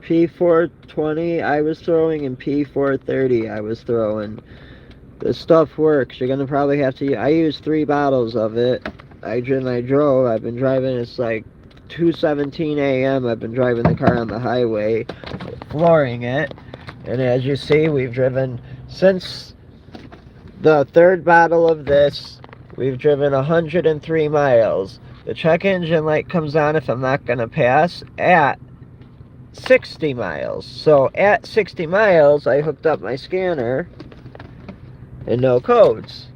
P420 I was throwing and P430 I was throwing. This stuff works. You're gonna probably have to. I used 3 bottles of it. I drove. I've been driving. It's like 2:17 a.m. I've been driving the car on the highway, flooring it, and as you see, we've driven since the 3rd bottle of this. We've driven 103 miles. The check engine light comes on if I'm not gonna pass at 60 miles. So at 60 miles, I hooked up my scanner and no codes.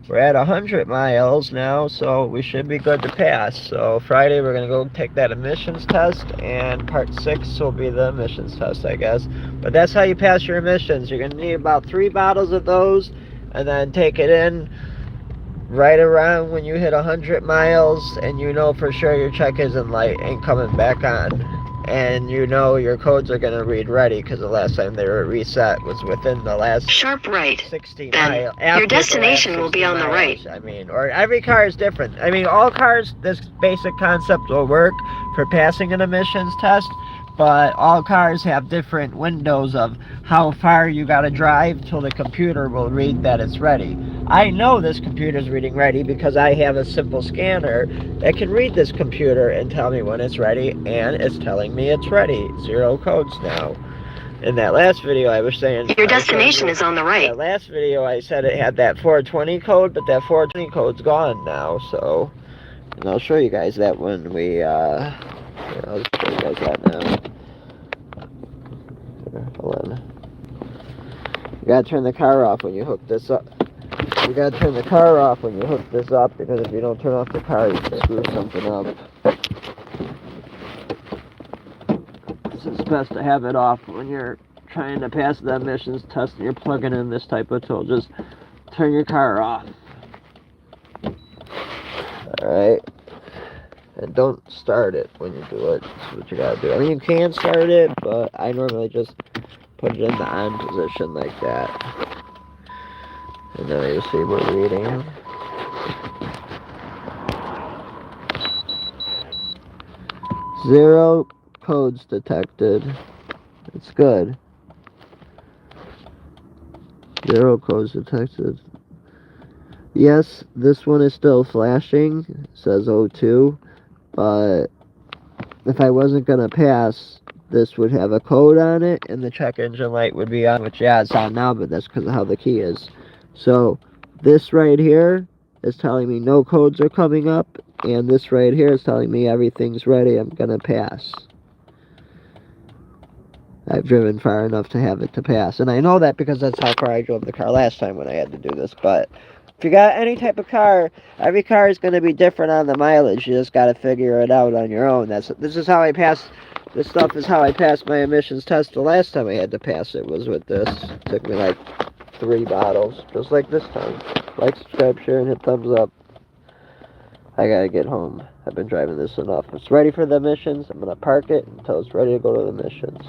We're at 100 miles now, so we should be good to pass. So Friday we're gonna go take that emissions test, and part 6 will be the emissions test, I guess. But that's how you pass your emissions. You're gonna need about 3 bottles of those, and then take it in right around when you hit 100 miles, and you know for sure your check engine light ain't coming back on. And you know your codes are going to read ready, because the last time they were reset was within the last sharp right 60 then miles. your destination will be on the right. I mean, or every car is different. I mean, all cars, this basic concept will work for passing an emissions test, but all cars have different windows of how far you got to drive till the computer will read that it's ready. I know this computer's reading ready because I have a simple scanner that can read this computer and tell me when it's ready, and it's telling me it's ready. 0 codes now. In that last video I was saying... Your destination is on the right. That last video I said it had that 420 code, but that 420 code's gone now, so... And I'll show you guys that when we, I'll show you guys that now. Here, hold on. You gotta turn the car off when you hook this up. You gotta turn the car off when you hook this up, because if you don't turn off the car, you can screw something up. It's best to have it off when you're trying to pass the emissions test and you're plugging in this type of tool. Just turn your car off. Alright. And don't start it when you do it. That's what you gotta do. I mean, you can start it, but I normally just put it in the on position like that. And now you see we're reading. Zero codes detected. It's good. 0 codes detected. Yes, this one is still flashing. It says 02. But if I wasn't gonna pass, this would have a code on it, and the check engine light would be on, which, yeah, it's on now, but that's because of how the key is. So, this right here is telling me no codes are coming up, and this right here is telling me everything's ready, I'm gonna pass. I've driven far enough to have it to pass, and I know that because that's how far I drove the car last time when I had to do this. But if you got any type of car, every car is going to be different on the mileage. You just got to figure it out on your own. This is how I pass. This stuff is how I passed my emissions test the last time I had to pass it, was with this. It took me like 3 bottles, just like this time. Like, subscribe, share, and hit thumbs up. I gotta get home. I've been driving this enough. It's ready for the emissions. I'm gonna park it until it's ready to go to the emissions.